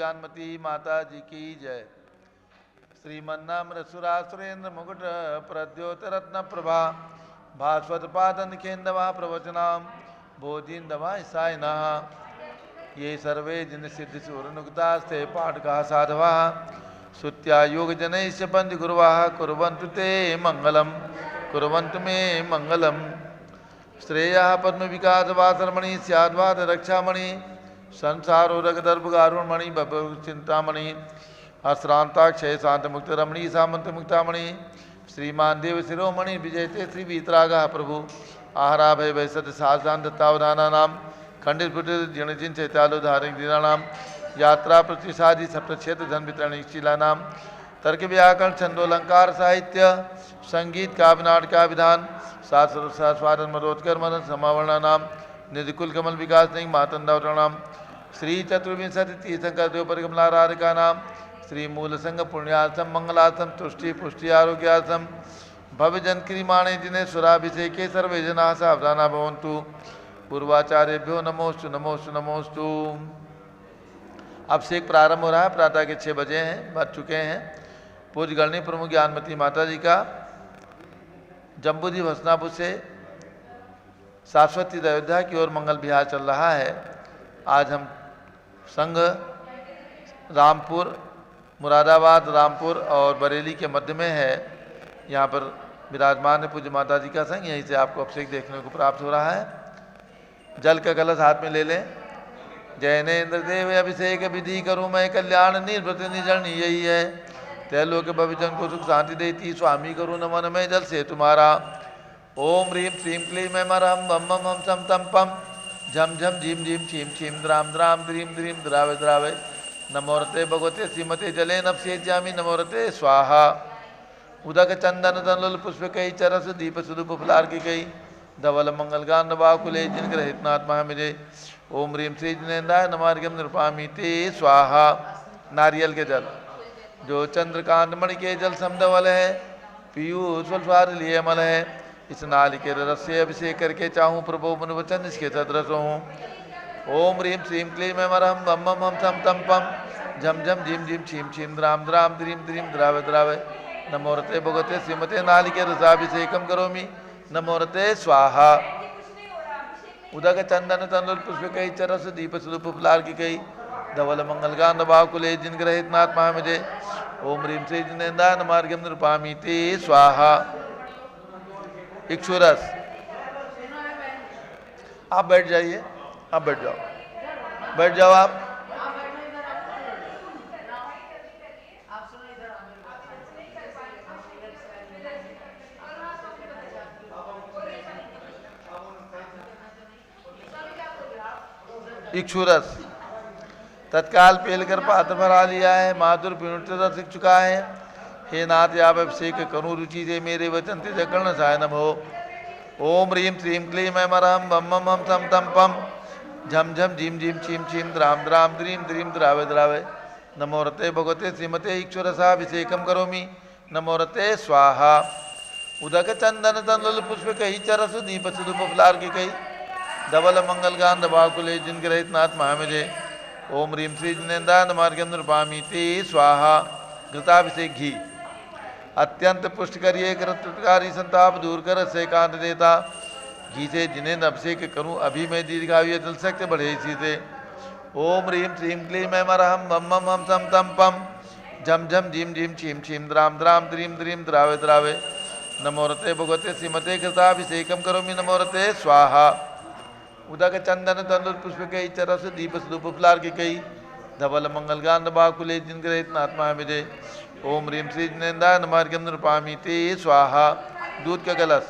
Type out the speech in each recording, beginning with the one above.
ज्ञानमती माता जी की जय। श्रीमन्नाम सुरेंद्र मुकुट प्रद्योत रत्न प्रभा भास्वत पादन खेन्दवा प्रवचनाम बोधिन्दवा ईसायना ये सर्वे जिन सिद्धि सूरनुक्तास्ते पाठका साधवा श्रुत्या योग जनैश्च पंच गुरुवाः कुर्वन्तु ते मंगलम कुर्वन्तु मे मंगलम। श्रेयः पद्म विकास वासरमणि स्याद्वाद रक्षामणि संसारोदक दर्भगारुणमणि चिंतामणि अश्रांताक्षय शांत मुक्त रमणी सामंत मुक्तामणि श्रीमान देव शिरोमणि विजयते श्री वीतरागा प्रभु आहारा भय वैसत साधान दत्तावधाना नाम खंडित पुटित जिणजिन चैतालो धारिक दीनानाम यात्रा प्रतिसादी सप्तक्षेत्र धन वितरण शीला नाम तर्क व्याकरण छंदोलंकार साहित्य संगीत काव्य नाटका विधान शास्त्र स्वादन मरोत्कर मदन समावरणा नाम निधिकुल कमल विकास नहीं मातंदावरणाम श्री चतुर्विंशति तीर्थंकर देव परिकमलाराधिका नाम श्री मूल संघ पुण्यासम मंगलासम तुष्टि पुष्टि आरोग्यासम भव्य जनक्रियमाणे जिन्हें सुराभिषेके सर्वे जना सावधाना भवन्तु पूर्वाचार्यभ्यो नमोस्तु नमोस्तु नमोस्तु। अब से एक प्रारंभ हो रहा है, प्रातः के 6 बजे हैं, बज चुके हैं। पूज्य गणनी प्रमुख ज्ञानमती माता जी का जम्बूदी भसनापुर से शाश्वती अयोध्या की ओर मंगल विहार चल रहा है। आज हम संघ रामपुर, मुरादाबाद, रामपुर और बरेली के मध्य में है। यहाँ पर विराजमान है पूज्य माता जी का संघ। यहीं से आपको अभिषेक देखने को प्राप्त हो रहा है। जल का कलश हाथ में ले लें। जैनेन्द्र देव अभिषेक विधि करूँ मैं कल्याण निर्वृत निजन यही है। तैलोक भविजन को सुख शांति देती स्वामी करूँ नमन में जल से तुम्हारा। ओम ह्रीं श्रीं क्लीं मैं मरहम बम बम हम सम तम पम झम झम झीम झीम छीम छीम द्राम द्राम द्रीम द्रीम द्रावे द्रावे नमोरते भगवते श्रीमते जले नपसे जामी नमोरते स्वाहा। उदक चंदन तनुल पुष्प कई चरस दीप सुदुप फलार की कई धवल मंगल गान बाकुले जिन ग्रहित नात्मा मिले। ओम ह्रीं श्री जिनेन्द्राय नमार्गम निरुपामी ते स्वाहा। नारियल के जल जो चंद्रकांत मणि के जल समधवल है पीयूष स्वाद लिए मल है। इस नाल के रस से अभिषेक करके चाहूँ प्रभु मन वचन इसके सदरस हूँ। ओम ह्रीं श्रीं क्लीं मैं मरहम बम बम हम सम तम पम झम झम झीम झीम छीम छीम द्राम द्राम द्रीम द्रीम द्रावे द्रावे नमोरते भगवते श्रीमते नाल के रसाभिषेकम करोमि नमोरते स्वाहा। उदक चंदन तनुल पुष्प कई चरस दीप सुदुप फलार की कई धवल मंगल गान बाकुले जिन ग्रहित नाथ महामिजे। ओम ह्रीं श्री जिनेन्द्राय नमार्गम निरुपामी ते स्वाहा। इक्षुरस आप बैठ जाइए, आप बैठ जाओ, बैठ जाओ आप। इक्षुरस तत्काल पेलकर पात्र भरा लिया है, माधुर पीणुत सीख चुका है। हे नाथ आप अभिषेक करूँ रुचि से मेरे वचन ते जगण सायनम हो। ओम ह्रीं श्रीं क्लीं मैं मरहम बम बम हम सम तम पम झम झम झीम झीम छीम छीम द्राम द्राम द्रीम द्रीम द्रावे द्रावे नमोरते भगवते श्रीमते इक्षुरसाभिषेकम करोमि नमोरते स्वाहा। उदक चंदन तनुल पुष्प कही चरस दीप सुदुप फलार की कही धवल मंगल गान बाकुले जिन ग्रहित नाथ महामिजे। ओम ह्रीं श्री जिनेन्द्राय नमार्गम निरुपामी ते स्वाहा। घृताभिषेक घी अत्यंत पुष्ट करिए कृतकारी संताप दूर कर से कांत देता। घी से जिन्हें अभिषेक करूँ अभी मैं दीर्घायु जल सकते बढ़े इसी से। ओम ह्रीं श्रीं क्लीं मैं मरहम बम बम हम सम तम पम झम झम झीम झीम छीम छीम द्राम द्राम द्रीम द्रीम द्रावे द्रावे नमोरते भगवते श्रीमते कृताभिषेकम करोमि नमोरते स्वाहा। उदक चंदन तनुल पुष्प कई चरस दीप सुदुप फलार की कई धवल मंगल गान बाकुले जिन ग्रहित नाथ महामिजे। ओम ह्रीं श्री जिनेन्द्राय नमार्गम निरुपामी ते स्वाहा। दूध का कलश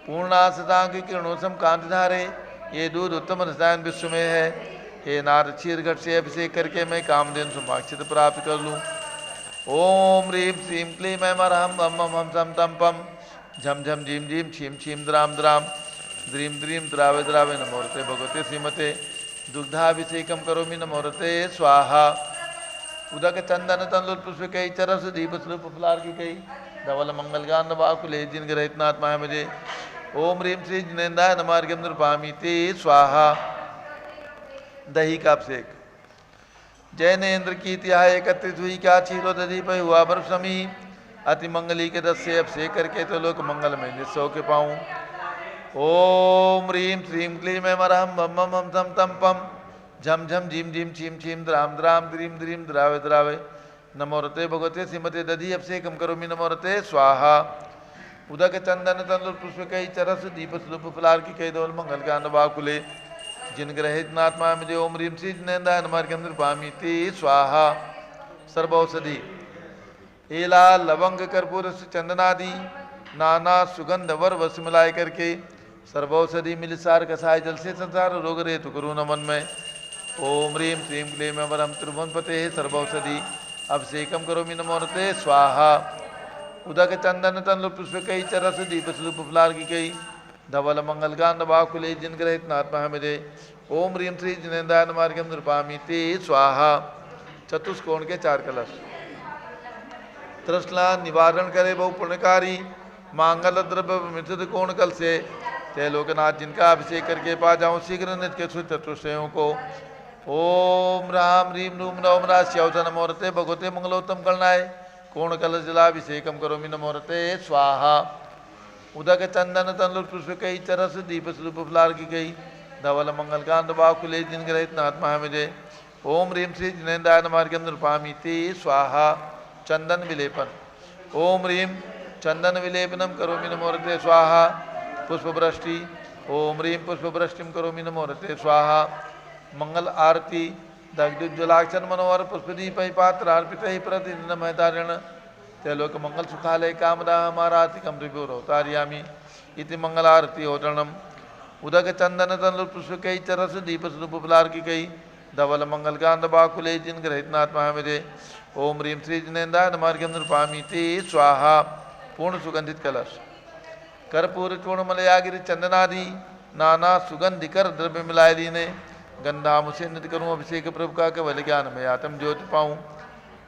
पूर्णासतांग किरणों सम कांत धारे ये दूध उत्तम रसायन विश्व में है। हे नाथ क्षीर घट से अभिषेक करके मैं कामधेनु सुमाक्षित प्राप्त कर लूँ। ओम ह्रीं श्रीं क्लीं मैं मरहम बम बम हम सम तम पम झम झम झीम झीम छीम छीम द्राम द्राम द्रीम द्रीम द्रावे द्रावे नमोरते भगवते श्रीमते दुग्धाभिषेकम करोमि नमोरते स्वाहा। उदक चंदन तनुल पुष्प कई चरस दीप सुदुप फलार की कई धवल मंगल गान बाकुले जिन ग्रहित नाथ महामिजे। ओम ह्रीं श्री जिनेन्द्राय नमार्गम निरुपामी ते स्वाहा। दही का अभिषेक जय ने इंद्र की तिहाई एकत्रित हुई, क्या छीलो दधी पर हुआ बर्फ समी। अति मंगली के दस से अब से करके तो लोक मंगल में निस्सो के पाऊँ। ओम ह्रीं श्रीं क्लीं ऐं मरहं मम मम हम थम तम पम झम झम झीम झीम छीम छीम द्राम द्राम द्रीं द्रीं द्रावे द्रावे। नमोरते भगवते श्रीमते दधि अभिषेकम करोमि नमोरते स्वाहा। उदक चंदन तंदुर पुष्प कई चरस दीप सुलभ फलार की कई दोल मंगल का अनुबाकुले। जिन ग्रहित नात्मा में ओम ह्रीं श्री जिनेन्द्राय नमः नृपामि ते स्वाहा। सर्वौषधि एला लवंग कर्पूर चंदनादि नाना सुगंध वर वस मिलाए करके सर्वौषधि मिलसार कसाय जल से संसार रोग रेतु करो नमन में। ओम ह्रीं श्रीं क्लीं ऐं वरम त्रिभुवनपते सर्वौषधि अभिषेकम करोमि नमोरते स्वाहा। उदक चंदन तन पुष्प कई चरस दीप स्वरूप फलार की कई धवल मंगल गांध बाकुले जिन ग्रहित नात्मा मिले। ओम ह्रीं श्री जिनेन्द्राय नमः नृपामि ते स्वाहा। चतुष्कोण के 4 कलश तृष्णा निवारण करे बहु पुण्यकारी मांगल द्रव्य मिथित कोण कल से ते लोकनाथ जिनका अभिषेक करके पा जाऊं शीघ्र नित्य चतुष्टयों को। ओम राम ह्रीं रूम नवम राश्यवच नमोरते भगवते मंगलोत्तम गणनाय कोण कलश जलाभिषेकम करोमि नमोरते स्वाहा। उदक चंदन तन पुष्प कई चरस दीप स्वरूप फलार की गई धवल मंगल कांत बाकुले जिन ग्रहित नात्मा मिले। ओम ह्रीं श्री जिनेन्द्राय नमः नृपामि ते स्वाहा। चंदन विलेपन ओम ह्रीं चंदन विलेपनम करोमि नमोरते स्वाहा। पुष्पवृष्टि ओम ह्रीं पुष्पवृष्टिम करोमि नमोरते स्वाहा। मंगल आरती दग्धोज्ज्वलाक्षर मनोहर पुष्पदीप पात्र अर्पित ही प्रतिदिन महतारण तैलोक मंगल सुखालय कामदा हमारातिकम रिभुरवतारयामि इति मंगल आरती होतरणम। उदक चंदन तन पुष्प कई चरस दीप स्वरूप फलार की कई धवल मंगल कांत बाकुले जिन ग्रहित नात्मा मिले। ओम ह्रीं श्री जिनेन्द्राय नमः नृपामि ते स्वाहा। पूर्ण सुगंधित कलश कर्पूर चूर्णमलयागिरि चंदनादि नाना सुगंधिकर द्रव्य मिलाए दीने गंधाम से नित करूँ अभिषेक प्रभु का केवल ज्ञान में आत्म ज्योति पाऊँ।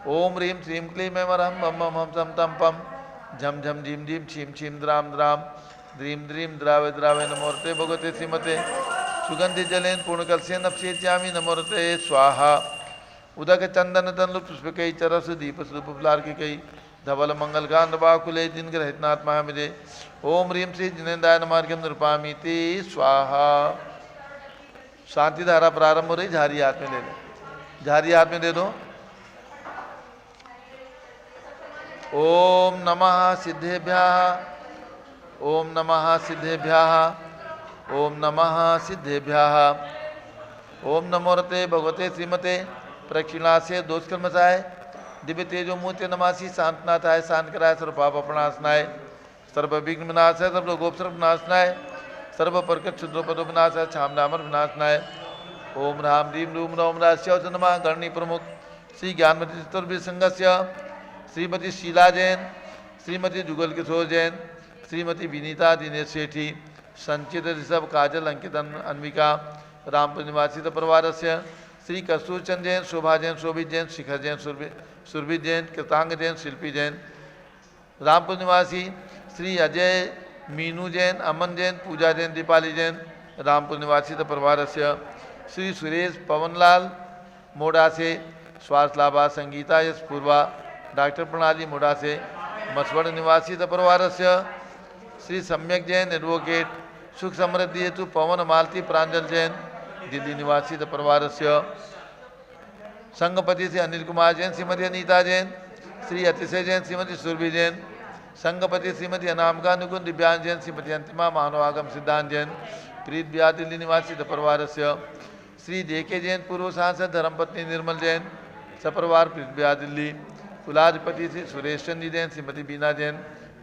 ओम ह्रीं श्रीं क्लीं ऐं वरहं मम मम हम सम तम पम झम झम झीम झीम छीम छीम द्राम द्राम द्रीं द्रीं द्रावे द्रावे नमोरते भगवते श्रीमते सुगंधि जलेन पूर्ण कलसेन अभिषेच्यामि नमोरते स्वाहा। उदक चंदन तन पुष्प कई चरस दीप स्वरूप फलार की कई धवल मंगल गांध बाकुले जिन ग्रहित नात्मा मिले। ओम ह्रीं श्री जिनेन्द्राय नमः नृपामि ते स्वाहा। शांति धारा प्रारंभ हो रही, झारी हाथ में ले लो, झारी हाथ में दे दो। ओम नमः सिद्धेभ्यः ओम नमः सिद्धेभ्यः ओम नमः सिद्धेभ्यः। ओम नमोरते भगवते श्रीमते प्रक्षिणा से दोष कर्मसाय दिव्य तेजो मूर्ति नमासी शांतनाथाय शांत कराय सर्व पाप अपनाशनाय सर्व विघ्न विनाशाय सर्व लोकोपसर्ग विनाशनाय सर्व प्रकट क्षुद्रोपद विनाशाय छामनामर विनाशनाय। ओम राम ह्रीं रूम नवम राश्यवच नमः। गणनी प्रमुख श्री ज्ञानमती चतुर्भुज संघस्य श्रीमती शीला जैन, श्रीमती जुगल किशोर जैन, श्रीमती विनीता दिनेश सेठी, संचित ऋषभ काजल अंकित अन्विका रामपुर निवासी परिवार से श्री कस्तूर चंद जैन, शोभा जैन, शोभित जैन, शिखर जैन, सुरभित जैन, कृतांग जैन, शिल्पी जैन। रामपुर निवासी श्री अजय मीनू जैन, अमन जैन, पूजा जैन, दीपाली जैन। रामपुर निवासी परिवार से श्री सुरेश पवनलाल मोड़ा से स्वास्थ्य लाभा संगीता यश पूर्वा डॉक्टर प्रणाली मोड़ा से। मसवड़ निवासी परिवार से श्री सम्यक जैन एडवोकेट सुख समृद्धि हेतु पवन मालती प्रांजल जैन। दिल्ली निवासी परिवार से संघपति से अनिल कुमार जैन, श्रीमती अनीता जैन, श्री अतिशय जैन, श्रीमती सुरभि जैन। संघपति श्रीमती अनामिका नुकुंद दिव्यांग जैन, श्रीमती अंतिमा मानवागम सिद्धांत जैन। प्रीत ब्याह दिल्ली निवासी परिवार से श्री देके जैन, पूर्व सांसद धर्मपत्नी निर्मल जैन, सपरिवार प्रीत ब्याह दिल्ली। कुलाधिपति श्री सुरेश चंदी जैन, श्रीमती बीना जैन,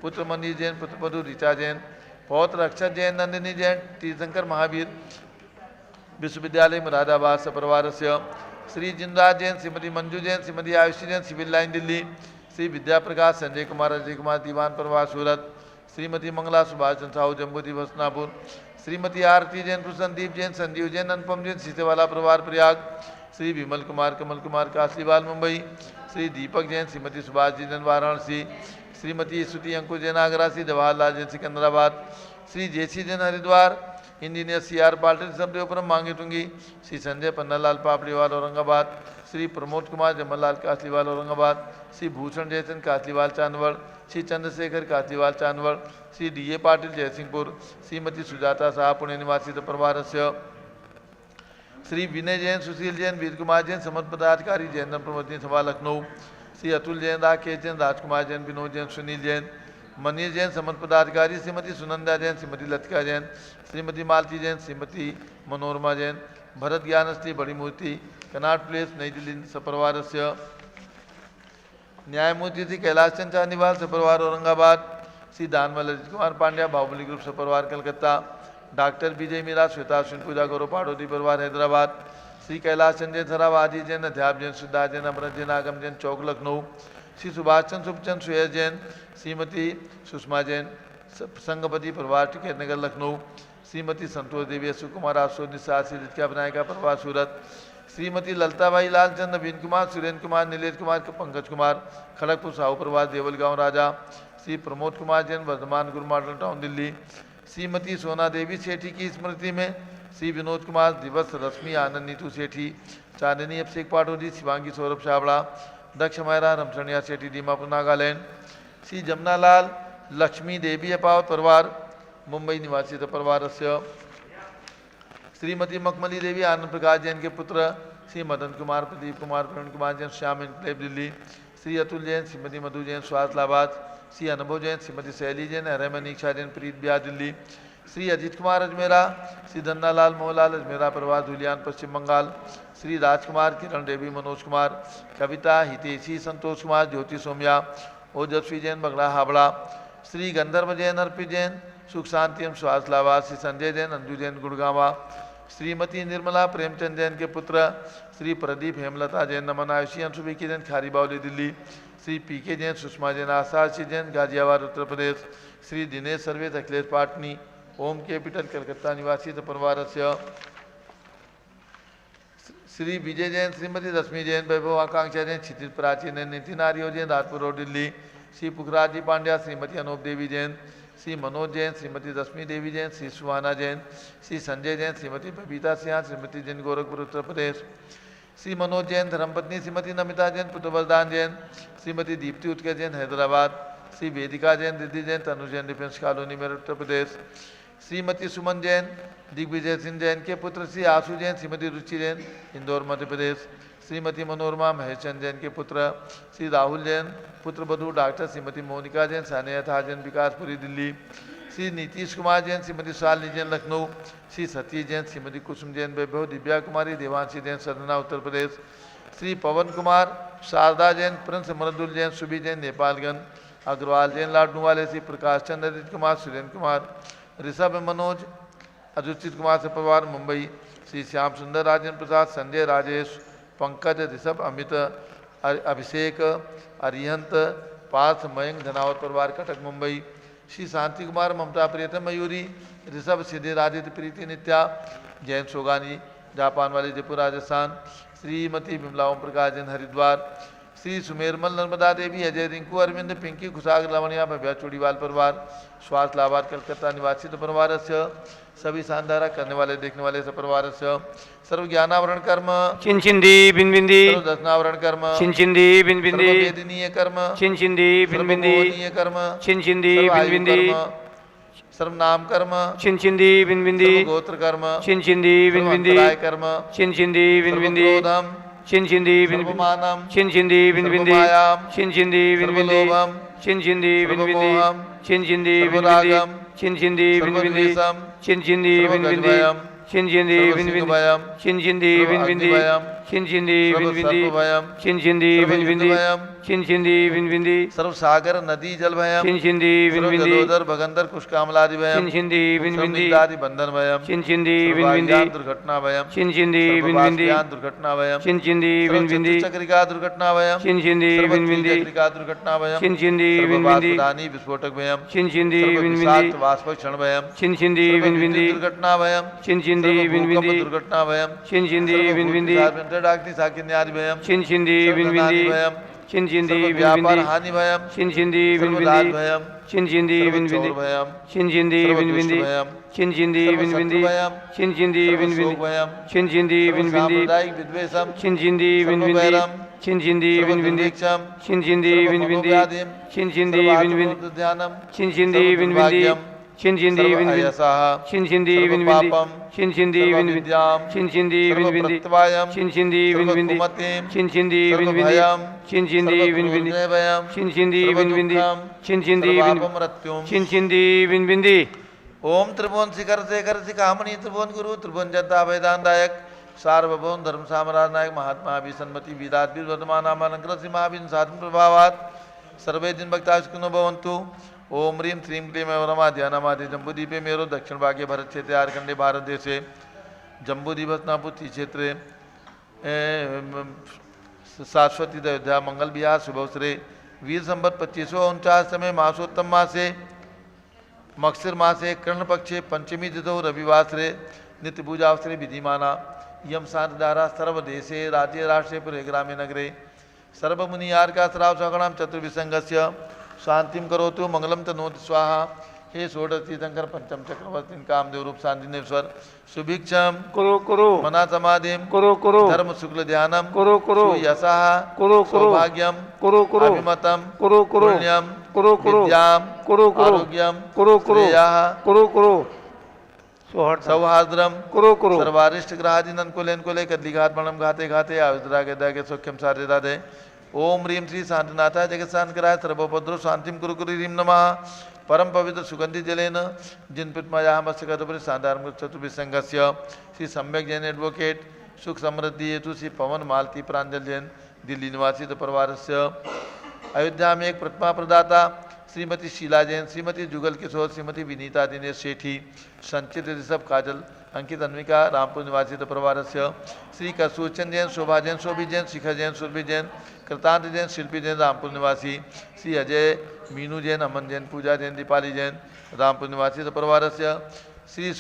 पुत्र मंदिर जैन, पुत्र पदु ऋचा जैन, पौत्र अक्षर जैन, नंदिनी जैन, तीर्थंकर महावीर विश्वविद्यालय मुरादाबाद सपरिवार से श्री जिनराज जैन, श्रीमती मंजू जैन, श्रीमती आयुषी जैन, सिविल लाइन दिल्ली। श्री विद्या प्रकाश संजय कुमार, अजय कुमार दीवान परिवार सूरत। श्रीमती मंगला सुभाष चंद्र साहू जम्बूदी भसनापुर। श्रीमती आरती जैन, प्रसन्नदीप जैन, संजीव जैन, अनुपम जैन, सीतेवाला परिवार प्रयाग। श्री विमल कुमार, कमल कुमार कासलीवाल मुंबई। श्री दीपक जैन, श्रीमती सुभाष जैन वाराणसी। श्रीमती स्तुति अंकुर जैन आगरा, श्री जवाहरलाल जैन सिकंदराबाद। श्री जेसी जैन हरिद्वार। इंजीनियर CR पाटिल सबदेवपुरम मांगे टूंगी। श्री संजय पन्नालाल पापड़ीवाल औरंगाबाद। श्री प्रमोद कुमार जमनलाल कासलीवाल औरंगाबाद, श्री भूषण जयचंद कासलीवाल चांदवड़, श्री चंद्रशेखर कासलीवाल चांदवड़, श्री डी ए पाटिल जयसिंहपुर, श्रीमती सुजाता शाह पुणे निवासी परिवारस्य, श्री विनय जैन, सुशील जैन, वीर कुमार जैन समस्त पदाधिकारी जैन प्रमोदनी सभा लखनऊ, श्री अतुल जैन, राकेश जैन, राजकुमार जैन, विनोद जैन, सुनील जैन, मनीष जैन समस्त पदाधिकारी, श्रीमती सुनंदा जैन, श्रीमती लतिका जैन, श्रीमती मालती जैन, श्रीमती मनोरमा जैन, भरत ज्ञानश्री बड़ी मूर्ति कनाट प्लेस नई दिल्ली सपरिवारस्य, न्यायमूर्ति श्री कैलाश चंद चांदीवाल सपरिवार औरंगाबाद, श्री दानमल अजित कुमार पांड्या बाहुबली ग्रुप सपरिवार कलकत्ता, डॉक्टर विजय मीरा श्वेता अश्विन पूजा गौरव पाड़ोदी परिवार हैदराबाद, श्री कैलाश चंद जैन सरावादी जैन, अध्याप जैन, सिद्धार्थ जैन, अमृत जैन, आगम जैन चौक लखनऊ, श्री सुभाष चंद सुखचंद सुयस जैन, श्रीमती सुषमा जैन संगपति परिवार टिकैत नगर लखनऊ, श्रीमती संतोष देवी अशोक कुमार आशोद निषाद श्री रितिका विनायका परिवार सूरत, श्रीमती ललताबाई लालचंद नवीन कुमार सुरेंद्र कुमार नीलेश कुमार पंकज कुमार खड़गपुर साहू परिवार देवलगांव राजा, श्री प्रमोद कुमार जैन वर्धमान गुरु मॉडल टाउन दिल्ली, श्रीमती सोना देवी सेठी की स्मृति में श्री विनोद कुमार दिवस रश्मि आनंद नीतू सेठी, चांदनी अभिषेक पाटोदी, शिवांगी सौरभ छाबड़ा, दक्ष महरा रमसनिया सेठी दीमापुर नागालैंड, श्री जमनालाल लक्ष्मी देवी अपावत परिवार मुंबई निवासी परिवारस्य, श्रीमती मखमली देवी आनंद प्रकाश जैन के पुत्र, श्री मदन कुमार, प्रदीप कुमार, प्रवीण कुमार जैन श्याम इनक्लेव दिल्ली, श्री अतुल जैन, श्रीमती मधु जैन स्वास्थलाबाद, श्री अनुभव जैन, श्रीमती शैली जैन, हरमन इच्छा जैन प्रीत ब्याह दिल्ली, श्री अजीत कुमार अजमेरा, श्री धन्नालाल मोहनलाल अजमेरा परिवार धुलियान पश्चिम बंगाल, श्री राजकुमार, किरण देवी, मनोज कुमार, कविता, हितेशी, संतोष कुमार, ज्योति सोम्या, ओजस्वी जैन बगड़ा हावड़ा, श्री गंधर्व जैन, अर्पित जैन, सुख शांति एवं स्वास्थलाबाद, श्री संजय जैन, अंजू जैन गुड़गावा, श्रीमती निर्मला प्रेमचंद जैन के पुत्र, श्री प्रदीप हेमलता जैन नमन आयुषी अंशुभिकी जैन खारी बावली दिल्ली, श्री पी के जैन, सुषमा जैन, आशाशी जैन गाजियाबाद उत्तर प्रदेश, श्री दिनेश सर्वेत अखिलेश पाटनी ओम कैपिटल कलकत्ता निवासी परिवारस्य, श्री विजय जैन, श्रीमती रश्मि जैन, वैभव आकांक्षा जैन, क्षितिज प्राचीन नितिन आर्यो जैन, राजपुर रोड दिल्ली, श्री पुखराज जी पांड्या, श्रीमती अनूप देवी जैन, श्री मनोज जैन, श्रीमती रश्मि देवी जैन, श्री सुहाना जैन, श्री संजय जैन, श्रीमती बबीता सिंह, श्रीमती जैन गोरखपुर उत्तर प्रदेश, श्री मनोज जैन धर्मपत्नी, श्रीमती नमिता जैन, पुत्र वरदान जैन, श्रीमती दीप्ति उत्कर जैन हैदराबाद, श्री वेदिका जैन, रिद्धि जैन, तनु जैन डिफेंस कॉलोनी मेरठ उत्तर प्रदेश, श्रीमती सुमन जैन, दिग्विजय सिंह जैन के पुत्र, श्री आशु जैन, श्रीमती रुचि जैन, इंदौर मध्य प्रदेश, श्रीमती मनोरमा महेशचंद जैन के पुत्र, श्री राहुल जैन, पुत्र बधू डॉक्टर श्रीमती मोनिका जैन, सानिया था जैन, विकासपुरी दिल्ली, श्री नीतीश कुमार जैन, श्रीमती शालिनी जैन, लखनऊ, श्री सतीश जैन, श्रीमती कुसुम जैन, वैभव, दिव्या कुमारी, देवांशी जैन, सदना उत्तर प्रदेश, श्री पवन कुमार, शारदा जैन, प्रिंस मरदुल जैन, सुबी जैन, नेपालगंज, अग्रवाल जैन, लाडनू वाले, श्री प्रकाश चंद्र, अजित कुमार, सुरेंद्र कुमार, ऋषभ मनोज, अजुचित कुमार से परिवार मुंबई, श्री श्याम सुंदर, राजेंद्र प्रसाद, संजय, राजेश, पंकज, ऋषभ, अमित, अभिषेक, अरिहंत, पार्थ, मयंक, धनावत परिवार कटक मुंबई, श्री शांति कुमार, ममता, प्रियतम, मयूरी, ऋषभ, सिद्धि, आदित्य, प्रीति, नित्या, जैन सोगानी, जापान वाले, जयपुर राजस्थान, श्रीमती बिमला ओम प्रकाश जैन, हरिद्वार, श्री सुमेरमल, नर्मदा देवी, अजय, रिंकू, अरविंद, पिंकी, खुशाग, लवणिया, भव्या, चूड़ीवाल परिवार, स्वास्थ्य लाभार्थ कलकत्ता निवासी परिवार से, सभी शानदारा करने वाले देखने वाले परिवार से, सर्व ज्ञानावरण कर्म चिंचिंदी बिंबिंदी, सर्व दर्शनावरण कर्म चिंचिंदी बिंबिंदी, सर्व वेदनीय कर्म चिंचिंदी बिंबिंदी, सर्वमोहनीय कर्म चिंचिंदी सर्व आयु बिंबिंदी, कर्म, सर्व नाम कर्म चिंचिंदी बिंबिंदी, सर्व गोत्र कर्म चिंचिंदी सर्व बिंबिंदी, अंतराय कर्म चिंचिंदी बिंबिंदी, सर्व क्रोधम चिंचिंदी बिंबिंदी, सर्वमानम चिंचिंदी बिंबिंदी, सर्वमायाम चिंचिंदी बिंबिंदी, सर्वलोभम चिंचिंदी बिंबिंदी, सर्वमोहम चिंचिंदी बिंबिंदी, सर्वरागम चिंचिंदी बिंबिंदी, सर्वद्वेषम चिंचिंदी बिंबिंदी, सर्वगजभयम चिंचिंदी बिंबिंदी, सर्वसिंहभयम चिंचिंदी बिंबिंदी, सर्वअग्निभयम चिंचिंदी बिंबिंदी, सर्वसर्पभयम चिंचिंदी बिंबिंदी, सर्वयुद्धभयम चिंचिंदी बिंबिंदी, सर्व सागर नदी जल भयम चिंचिंदी सर्व बिंबिंदी, गलोदर भगंदर कुशकामलादि भयम चिंचिंदी बिंबिंदी, सर्वमित्रादि बंधन भयम चिंचिंदी सर्व बिंबिंदी, अज्ञान दुर्घटना भयम चिंचिंदी सर्व बिंबिंदी, वाष्पयान दुर्घटना भयम चिंचिंदी बिंबिंदी, सर्व चक्रिका दुर्घटना भयम चिंचिंदी सर्व बिंबिंदी, चक्रिका दुर्घटना भयम चिंचिंदी सर्व बिंबिंदी, वाष्पदानी विस्फोटक भयम चिंचिंदी सर्व बिंबिंदी, विषाक्त वाष्प क्षण भयम चिंचिंदी सर्व बिंबिंदी, विद्युत दुर्घटना भयम चिंचिंदी सर्व भूकंप बिंबिंदी, दुर्घटना भयम चिंचिंदी सर्व बिंबिंदी, भूतसार डाकनी साकिन्यादि भयम चिंचिंदी सर्व बिंबिंदी, धनानि भयम चिंचिंदी सर्व विन व्यापार विंदी हानि भयम चिंचिंदी विन सर्व विंदी राज भयम चिंचिंदी सर्व विन विंदी चोर भयम चिंचिंदी सर्व विन दुष्ट विंदी भयम चिंचिंदी सर्व विन शत्रु विंदी भयम चिंचिंदी सर्व विन शोक विंदी भयम चिंचिंदी सर्व विन विंदी सांप्रदायिक विद्वेषम चिंचिंदी विन सर्व विंदी वैरम चिंचिंदी सर्व विन विंदी दुर्भिक्षम चिंचिंदी सर्व विन विंदी मनोव्याधिम चिंचिंदी सर्व विन विंदी आत्मनोद ध्यानम चिंचिंदी सर्व विन विंदी दुर्भाग्यम चिंचिंदी सर्व विन विंदी अयसाः चिंचिंदी सर्व विन विंदी पापम चिंचिंदी सर्व विन विंदी विद्याम चिंचिंदी सर्व विन विंदी प्रत्यवायम चिंचिंदी विन सर्व विंदी कुमतिम चिंचिंदी सर्व विन विंदी भयम चिंचिंदी सर्व विन विंदी क्रोधे भयम चिंचिंदी सर्व विन विंदी दुःखम चिंचिंदी सर्व विन अपमृत्युम चिंचिंदी विन विंदी ओम त्रिभुवन शिखर शेखर शिखामणि त्रिभुवन गुरु त्रिभुवन जनता वेदांतदायक सार्वभौम धर्म साम्राज्य नायक महात्मा विसन्मति विदात वीर वर्तमान नामालंकृत श्री महावीर साधन प्रभावात सर्वे दिन भक्ता सुखिनो भवन्तु। ओम ह्रीं श्रीं क्लीं रमा ध्यानमादि जम्बूदीपे मेरो दक्षिण भागे भरत क्षेत्रे आर्कंडे भारत देशे जम्बूदीपस्नापुति क्षेत्रे शाश्वती अयोध्या मंगल विहार शुभवसरे वीर संवत 2549 समय मासोत्तम मासे मक्षिर मासे कर्ण पक्षे पंचमी तिथौ रविवासरे नित्य पूजावसरे विधिमाना यम शांतधारा सर्वदेशे राज्य राष्ट्रे पुरे ग्रामे नगरे सर्वमुनियार्का श्राव सकणाम चतुर्विसंगस्य शांतिम करोतु मंगलम तनोति स्वाहा। हे षोडश तीर्थंकर पंचम चक्रवर्ती कामदेव रूप शांतिनेश्वर सुभिक्षम करो करो मना समाधिम करो करो धर्म शुक्ल ध्यानम करो करो यशः करो करो सौभाग्यम करो करो अभिमतम करो करो पुण्यम करो करो विद्याम करो करो आरोग्यम करो करो श्रेयः करो करो सौहार्द्रम करो करो सर्वारिष्ट ग्रहादिनन कुले कदलिघात मणम घाते घाते आयुद्रा के दागे सौख्यम सारे दादे। ओम ह्रीं श्री शांतिनाथाय जगत शांतिकराय सर्वोपद्रव शांतिम कुरु कुरु ह्रीं नमः। परम पवित्र सुगंधि जलेन जिन पितमया मत्स्यगतपुरी साधारण चतुर्विसंगस्य श्री सम्यक जैन एडवोकेट सुख समृद्धि हेतु श्री पवन मालती प्रांजल जैन दिल्ली निवासी परिवार से अयोध्या में एक प्रतिमा प्रदाता श्रीमती शीला जैन श्रीमती जुगल किशोर श्रीमती विनीता दिनेश सेठी संचित ऋषभ काजल अंकित अन्विका रामपुर निवासी परिवार से श्री कसूचंद जैन शोभा जैन शोभी जैन शिखर जैन सुरभि जैन कृतांत जैन शिल्पी जैन रामपुर निवासी श्री अजय मीनू जैन अमन जैन पूजा जैन दीपाली जैन रामपुर निवासी परिवार से श्री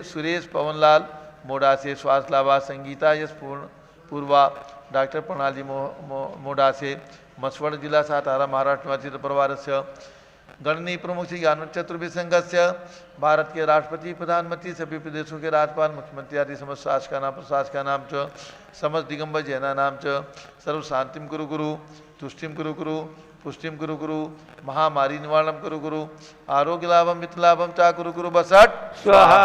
सुरेश पवनलाल मोडा से श्वास लाभा संगीता यश पूर्वा डॉक्टर प्रणाली मोडा से मसवड़ जिला सातारा महाराष्ट्र निवासी परिवार से गणनीय प्रमुख श्री ज्ञान चतुर्विसंग से भारत के राष्ट्रपति प्रधानमंत्री सभी प्रदेशों के राज्यपाल मुख्यमंत्री आदि समस्त शासक नाम प्रशासक नाम च समस्त दिगंबर जैना नाम च सर्व शांतिम कुरु गुरु तुष्टिम कुरु गुरु पुष्टिम कुरु गुरु महामारी निवारणम कुरु गुरु आरोग्य लाभम वित्त लाभम चा कुरु गुरु बसट स्वाहा।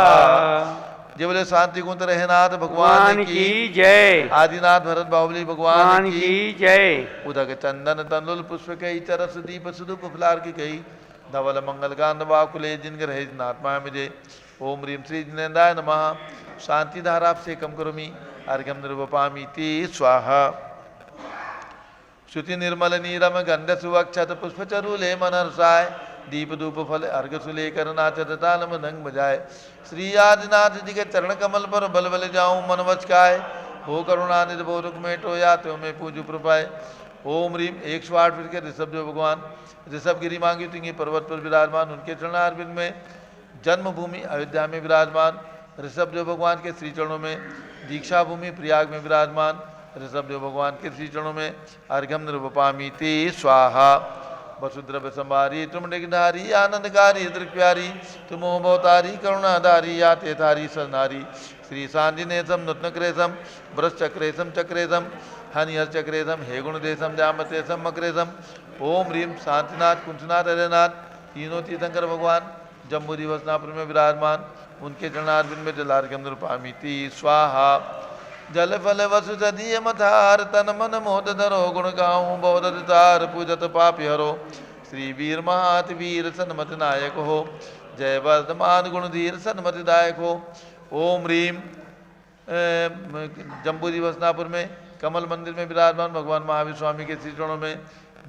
जय बोले शांति कुंत रहनाथ भगवान की जय आदिनाथ भरत बाहुबली भगवान की जय उदक चंदन तंदुल पुष्प कई चरस दीप सुदुप फुलार की कई धवल मंगल कांद बाकुले जिनके रहे नात्मा मुझे। ओम ह्रीं श्री जिनेन्द्राय नमः। शांति धारा से कम करोमि अर्घ्यम निर्वपामि ते स्वाहा। श्रुति निर्मल नीरम गंध सुवक्षत पुष्प चरुले मनरसाय दीप धूप फल अर्घ सुलेकर नाचत ताल मृदंग बजाए। श्री आदिनाथ जी के चरण कमल पर बल बल जाऊं मन वचकाय हो करुणानिध बोरुक में टोया तो में पूजु प्रपाय। ओम ह्रीं 108 फिर के ऋषभ देव भगवान ऋषभ गिरी मांगी तिंगी पर्वत पर विराजमान उनके चरणारविंद में जन्मभूमि अयोध्या में विराजमान ऋषभ देव भगवान के श्री चरणों में दीक्षा भूमि प्रयाग में विराजमान ऋषभ देव भगवान के श्री चरणों में अर्घ्यम निर्वपामि ते स्वाहा। वसुद्रव्य संभारी तुमडिगधारी आनंदकारी दृक्प्यारी तुमो भवतारी करुणाधारी या तेथारी सनारी श्री सांजिनेशम नूतनक्रेशम वृश्चक्रेशम चक्रेशम हनिहर चक्रेशम हे गुणदेशम जामतेशम मकरेशम। ओम ह्रीं शांतिनाथ कुंचनाथ हरेनाथ तीनों तीर्थंकर भगवान जम्बू दिवसनापुर में विराजमान उनके चरणारविंद में जलार्घ्यम निर्वपामि ते स्वाहा। जल फल वसु सदीय मथार तन मन मोद धरो गुण गाऊं बौद्धार पूजत पापि हरो श्री वीर महात वीर सन्मत नायक हो जय वर्धमान गुणधीर सन्मति दायक हो। ओम ह्रीं जम्बू दिवसनापुर में कमल मंदिर में विराजमान भगवान महावीर स्वामी के श्री चरणों में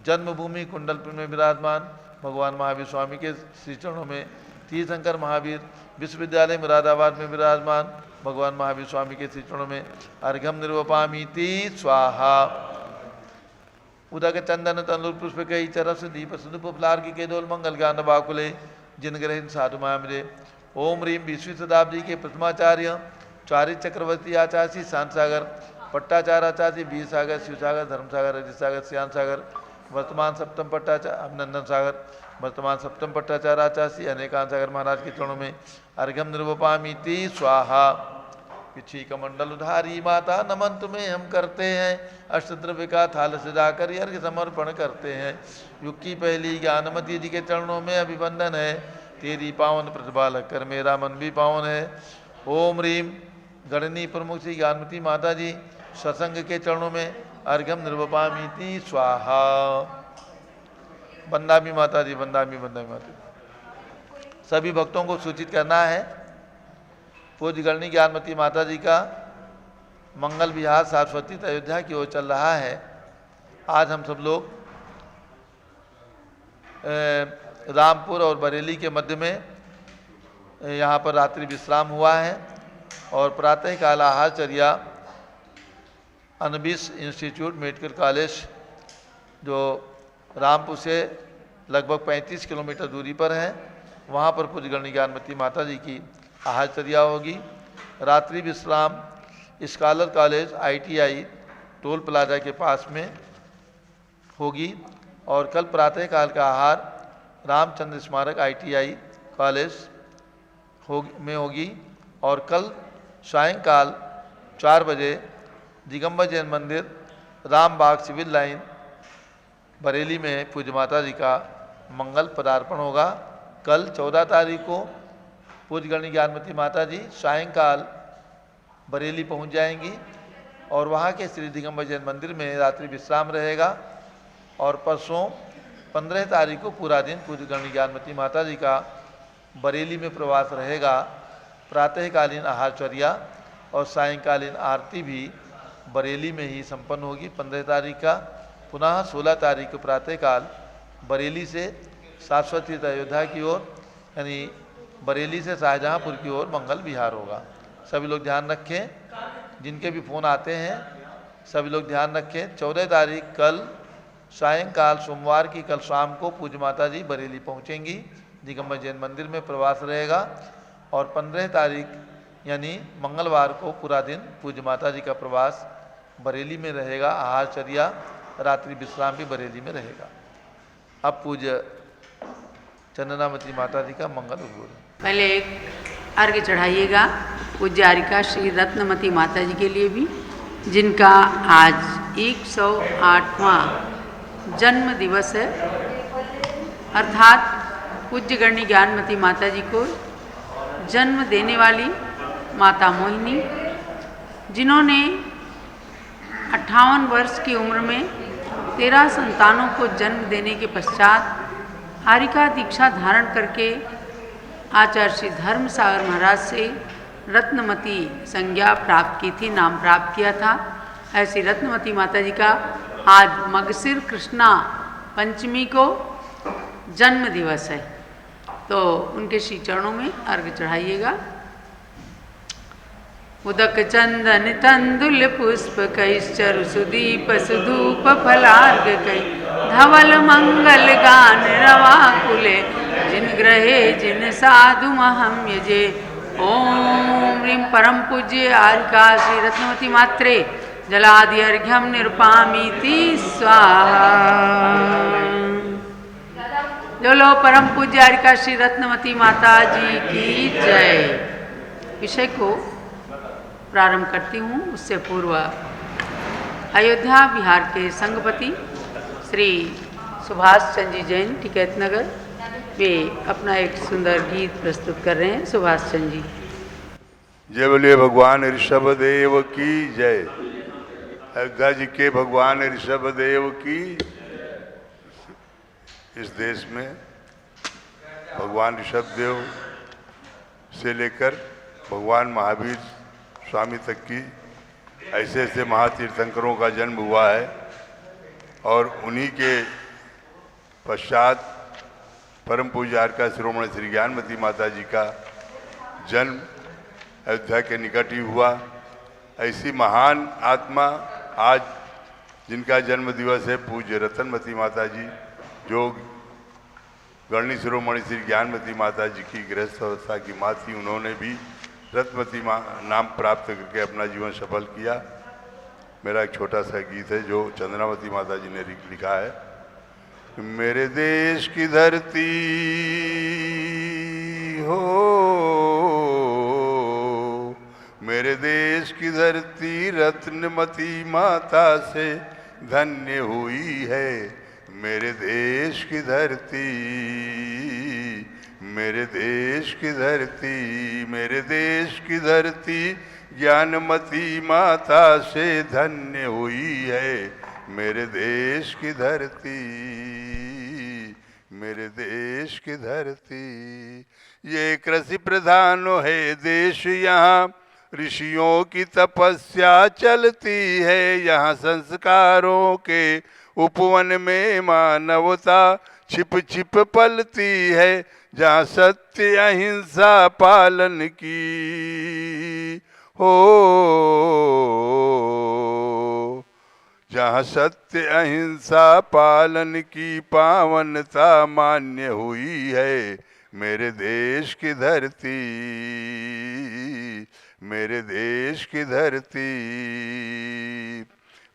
जन्मभूमि कुंडलपुर में विराजमान भगवान महावीर स्वामी के श्री चरणों में तीर्थंकर महावीर विश्वविद्यालय मुरादाबाद में विराजमान भगवान महावीर स्वामी के श्री चरणों में अर्घ्यम निर्वपामि ते स्वाहा। उदक चंदन तंदुल पुष्प कई चरस दीप सुदुप फलार की केदोल मंगल गान बाकुले जिन ग्रह साधु मामरे। ओम ह्रीं 20वीं शताब्दी के प्रथमाचार्य चारित चक्रवर्ती आचार्य शांत सागर पट्टाचार्य आचार्य वीर सागर शिव सागर धर्म सागर अजित सागर श्याम सागर वर्तमान सप्तम पट्टाचार्य अभिनंदन सागर वर्तमान सप्तम पट्टाचार्य आचार्य अनेकांत सागर महाराज के चरणों में अर्घ्यम निर्वपामीति स्वाहा। पिछी कमंडल उधारी माता नमन तुम्हें हम करते हैं, अष्टद्रव्य का थाल सजाकर अर्घ्य समर्पण करते हैं। युग की पहली ज्ञानमती जी के चरणों में अभिवंदन है, तेरी पावन प्रतिभा लगकर मेरा मन भी पावन है। ओम रीम गणनी प्रमुख श्री ज्ञानमती माता जी सत्संग के चरणों में अर्घ्यम निर्वपामीति स्वाहा। बंदामी माता जी बंदामी माता जी। सभी भक्तों को सूचित करना है, पूज्य गणनी ज्ञानमती माता जी का मंगल विहार सारस्वती अयोध्या की ओर चल रहा है। आज हम सब लोग रामपुर और बरेली के मध्य में यहाँ पर रात्रि विश्राम हुआ है और प्रातःकाल आहारचर्या अनबिस इंस्टीट्यूट मेडिकल कॉलेज जो रामपुर से लगभग 35 किलोमीटर दूरी पर है, वहाँ पर पूज्य गणनी ज्ञानमती माता जी की आहारचर्या होगी। रात्रि विश्राम scholar college ITI toll plaza के पास में होगी और कल प्रातःकाल का आहार रामचंद्र स्मारक ITI कॉलेज में होगी और कल सायंकाल 4 बजे दिगंबर जैन मंदिर रामबाग सिविल लाइन बरेली में पूज्य माता जी का मंगल पदार्पण होगा। कल 14 तारीख को पूज्य गणनी ज्ञानमती माता जी सायंकाल बरेली पहुंच जाएंगी और वहां के श्री दिगंबर जैन मंदिर में रात्रि विश्राम रहेगा और परसों 15 तारीख को पूरा दिन पूज्य गणनी ज्ञानमती माता जी का बरेली में प्रवास रहेगा। प्रातःकालीन आहारचर्या और सायंकालीन आरती भी बरेली में ही संपन्न होगी 15 तारीख का। पुनः 16 तारीख को प्रातःकाल बरेली से सारस्वती अयोध्या की ओर यानी बरेली से शाहजहाँपुर की ओर मंगल विहार होगा। सभी लोग ध्यान रखें, जिनके भी फ़ोन आते हैं सभी लोग ध्यान रखें। 14 तारीख कल सायंकाल सोमवार की कल शाम को पूज्य माता जी बरेली पहुंचेंगी, दिगंबर जैन मंदिर में प्रवास रहेगा और 15 तारीख यानी मंगलवार को पूरा दिन पूज्य माता जी का प्रवास बरेली में रहेगा। आहारचर्या रात्रि विश्राम भी बरेली में रहेगा। अब पूज्य चंदनामती माता जी का मंगल उद्बोधन। पहले एक अर्घ्य चढ़ाइएगा पूज्य आरिका श्री रत्नमती माता जी के लिए भी, जिनका आज 108वां जन्म दिवस है, अर्थात पूज्य गणनी ज्ञानमती माता जी को जन्म देने वाली माता मोहिनी, जिन्होंने 58 वर्ष की उम्र में 13 संतानों को जन्म देने के पश्चात आरिका दीक्षा धारण करके आचार्य श्री धर्म सागर महाराज से रत्नमती संज्ञा प्राप्त की थी, नाम प्राप्त किया था। ऐसी रत्नमती माता जी का आज मगसिर कृष्णा पंचमी को जन्म दिवस है, तो उनके श्री चरणों में अर्घ्य चढ़ाइएगा। उदक चंदन तंदुल पुष्प कैश्चरु सुदीप सुधूप फलार्घ कै धवल मंगल गान रवा कुले जिन ग्रहे जिन साधु महम यजे। ओम ह्रीं परम पूज्य आरिका श्री रत्नमती मात्रे जलादि अर्घ्यम निरुपामीति स्वाहा। बोलो परम पूज्य आरिका श्री रत्नमती माता जी की जय। विषय को प्रारंभ करती हूँ, उससे पूर्व अयोध्या बिहार के संघपति श्री सुभाष चंद्र जी जैन टिकैत नगर वे अपना एक सुंदर गीत प्रस्तुत कर रहे हैं। सुभाष चंद्र जी। जय बोलिए भगवान ऋषभदेव की जय। अयोध्या जी के भगवान ऋषभदेव की। इस देश में भगवान ऋषभदेव से लेकर भगवान महावीर स्वामी तक की ऐसे ऐसे महातीर्थंकरों का जन्म हुआ है और उन्हीं के पश्चात परम पूज्य आरिका शिरोमणि श्री ज्ञानमती माता जी का जन्म अयोध्या के निकट ही हुआ। ऐसी महान आत्मा आज जिनका जन्म दिवस है पूज्य रत्नमती माता जी, जो गणनी शिरोमणि श्री ज्ञानमती माता जी की गृहस्थ अवस्था की माँ थी, उन्होंने भी रत्नमती नाम प्राप्त करके अपना जीवन सफल किया। मेरा एक छोटा सा गीत है जो चंद्रावती माता जी ने लिखा है। मेरे देश की धरती हो, मेरे देश की धरती रत्नमती माता से धन्य हुई है। मेरे देश की धरती, मेरे देश की धरती, मेरे देश की धरती ज्ञानमती माता से धन्य हुई है। मेरे देश की धरती, मेरे देश की धरती। ये कृषि प्रधान है देश, यहाँ ऋषियों की तपस्या चलती है। यहाँ संस्कारों के उपवन में मानवता छिप छिप पलती है। जहाँ सत्य अहिंसा पालन की हो, जहाँ सत्य अहिंसा पालन की पावनता मान्य हुई है। मेरे देश की धरती, मेरे देश की धरती,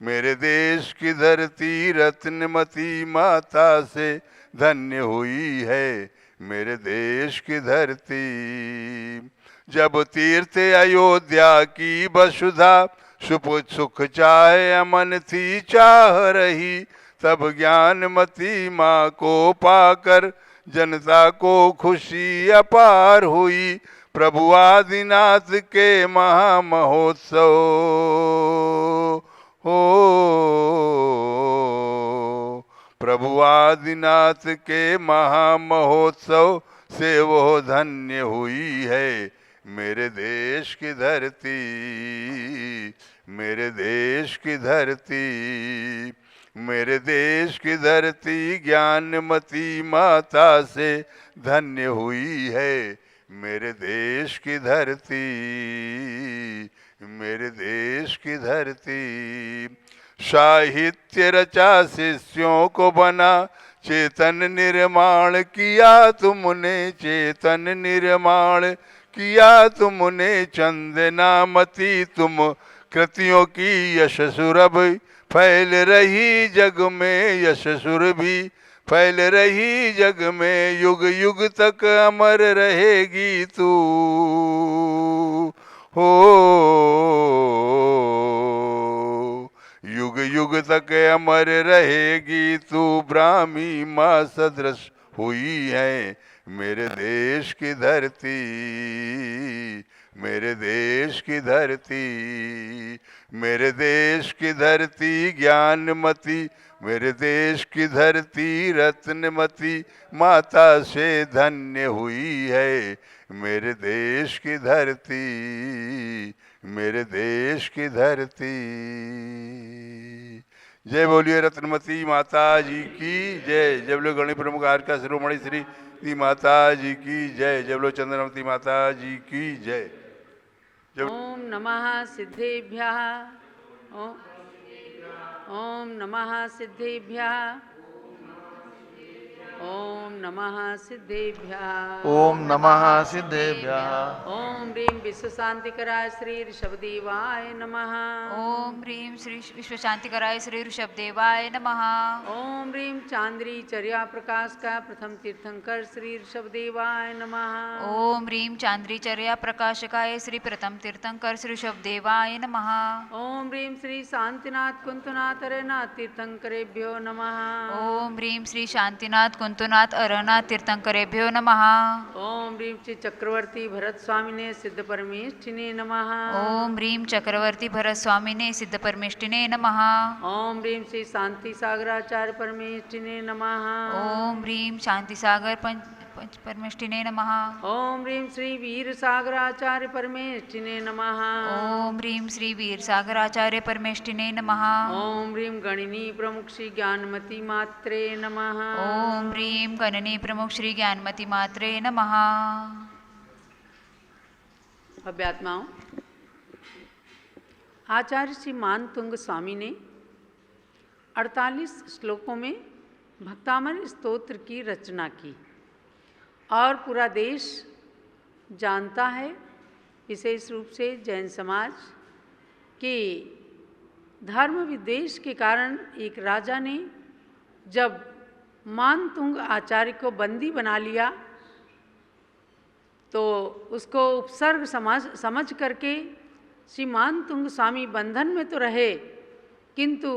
मेरे देश की धरती रत्नमती माता से धन्य हुई है। मेरे देश की धरती। जब तीर्थ अयोध्या की वसुधा सुख चाहे अमन थी चाह रही, तब ज्ञानमती माँ को पाकर जनता को खुशी अपार हुई। प्रभु आदिनाथ के महामहोत्सव हो, प्रभु आदिनाथ के महामहोत्सव से वो धन्य हुई है। मेरे देश की धरती, मेरे देश की धरती, मेरे देश की धरती ज्ञानमती माता से धन्य हुई है। मेरे देश की धरती, मेरे देश की धरती। साहित्य रचा शिष्यों को बना, चेतन निर्माण किया तुमने, चेतन निर्माण किया तुमने। चंदनामती तुम कृतियों की यश सुरभ फैल रही जग में, यश सुर भी फैल रही जग में। युग युग तक अमर रहेगी तू हो, युग युग तक अमर रहेगी तू। ब्राह्मी माँ सदृश हुई है। मेरे देश की धरती, मेरे देश की धरती, मेरे देश की धरती ज्ञानमती, मेरे देश की धरती रत्नमती माता से धन्य हुई है। मेरे देश की धरती, मेरे देश की धरती। जय बोलिए रत्नमती माता जी की जय। जय बोलो गणेश प्रमुख आर्का शिरोमणि श्री माता जी की जय। जय बोलो चंद्रमती माता जी की जय। ओम नमः सिद्धेभ्यः, ओम नमः सिद्धेभ्यः, ओम नमः सिद्धेभ्यः, ओम नमः सिद्धेभ्यः। ओम ह्रीं विश्वशांतिकराय श्री ऋषभदेवाय नमः। ओम ह्रीं श्री विश्वशांतिकराय श्री ऋषभदेवाय नमः। ओम ह्रीं चांद्री चर्या प्रकाश का प्रथम तीर्थंकर श्री ऋषभदेवाय नमः। ओम ह्रीं चांद्रीचर्या प्रकाशकाय श्री प्रथम तीर्थंकर श्री ऋषभदेवाय नमः। ओम ह्रीं श्री शांतिनाथ कुंतनाथ अरनाथ तीर्थंकरेभ्यो नमः। ओम ह्रीं श्री शांतिनाथ कुंतुनाथ अरनाथ तीर्थंकरेभ्यो नमः। ओम ह्रीं श्री चक्रवर्ती भरत स्वामिने सिद्ध परमेष्ठिने नमः। ओम ह्रीं चक्रवर्ती भरत स्वामिने सिद्ध परमेष्ठिने नमः। ओम ह्रीं श्री शांति सागराचार्य परमेष्ठिने नमः। ओम ह्रीं शांति सागर परमेष्ठिने नमः। ओम ह्रीं श्री वीर सागराचार्य परमेष्ठिने नमः। ओम ह्रीं श्री वीर सागराचार्य परमेष्ठिने नमः। ओम ह्रीं गणिनी प्रमुख श्री ज्ञानमती मात्रे नमः। ओम ह्रीं गणनी प्रमुख श्री ज्ञानमती मात्रे नमः। अभ्यात्माओं, आचार्य श्री मानतुंग स्वामी ने 48 श्लोकों में भक्तामन स्तोत्र की रचना की और पूरा देश जानता है, विशेष रूप से जैन समाज, कि धर्म विद्वेष के कारण एक राजा ने जब मानतुंग आचार्य को बंदी बना लिया, तो उसको उपसर्ग समझ करके श्री मानतुंग स्वामी बंधन में तो रहे, किंतु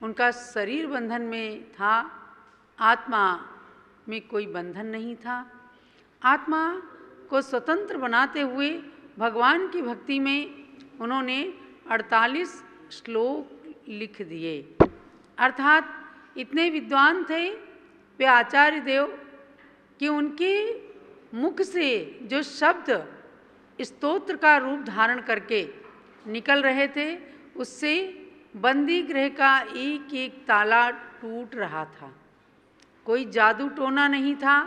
उनका शरीर बंधन में था, आत्मा में कोई बंधन नहीं था। आत्मा को स्वतंत्र बनाते हुए भगवान की भक्ति में उन्होंने 48 श्लोक लिख दिए। अर्थात इतने विद्वान थे वे आचार्य देव कि उनके मुख से जो शब्द स्तोत्र का रूप धारण करके निकल रहे थे, उससे बंदी गृह का एक एक ताला टूट रहा था। कोई जादू टोना नहीं था,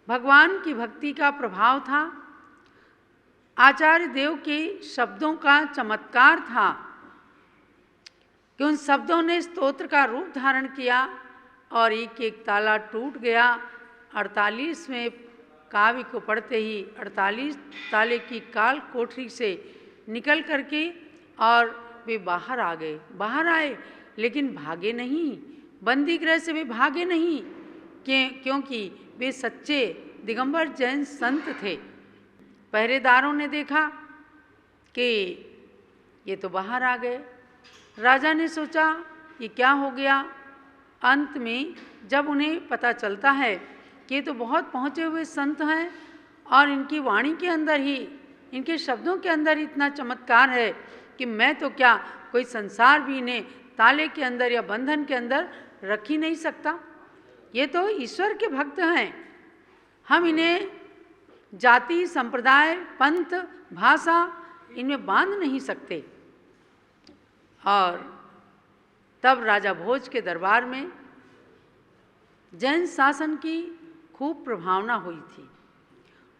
भगवान की भक्ति का प्रभाव था, आचार्य देव के शब्दों का चमत्कार था कि उन शब्दों ने स्तोत्र का रूप धारण किया और एक एक ताला टूट गया। 48वें काव्य को पढ़ते ही 48 ताले की काल कोठरी से निकल करके और वे बाहर आ गए। बाहर आए लेकिन भागे नहीं, बंदी गृह से वे भागे नहीं, क्योंकि वे सच्चे दिगंबर जैन संत थे। पहरेदारों ने देखा कि ये तो बाहर आ गए। राजा ने सोचा ये क्या हो गया। अंत में जब उन्हें पता चलता है कि ये तो बहुत पहुँचे हुए संत हैं और इनकी वाणी के अंदर ही, इनके शब्दों के अंदर इतना चमत्कार है कि मैं तो क्या, कोई संसार भी इन्हें ताले के अंदर या बंधन के अंदर रख ही नहीं सकता। ये तो ईश्वर के भक्त हैं, हम इन्हें जाति, संप्रदाय, पंथ, भाषा इनमें बांध नहीं सकते। और तब राजा भोज के दरबार में जैन शासन की खूब प्रभावना हुई थी।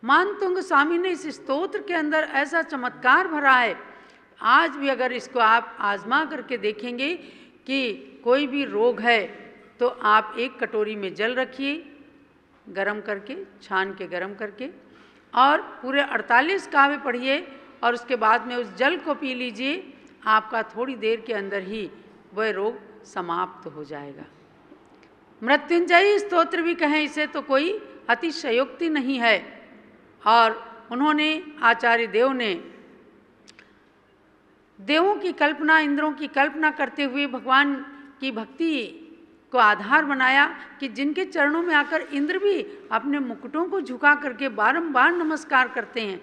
मानतुंग स्वामी ने इस स्तोत्र के अंदर ऐसा चमत्कार भरा है, आज भी अगर इसको आप आजमा करके देखेंगे कि कोई भी रोग है तो आप एक कटोरी में जल रखिए गरम करके, छान के गरम करके, और पूरे 48 काव्य पढ़िए और उसके बाद में उस जल को पी लीजिए, आपका थोड़ी देर के अंदर ही वह रोग समाप्त हो जाएगा। मृत्युंजयी स्तोत्र भी कहें इसे तो कोई अतिशयोक्ति नहीं है। और उन्होंने, आचार्य देव ने देवों की कल्पना, इंद्रों की कल्पना करते हुए भगवान की भक्ति को आधार बनाया कि जिनके चरणों में आकर इंद्र भी अपने मुकुटों को झुका करके बारंबार नमस्कार करते हैं,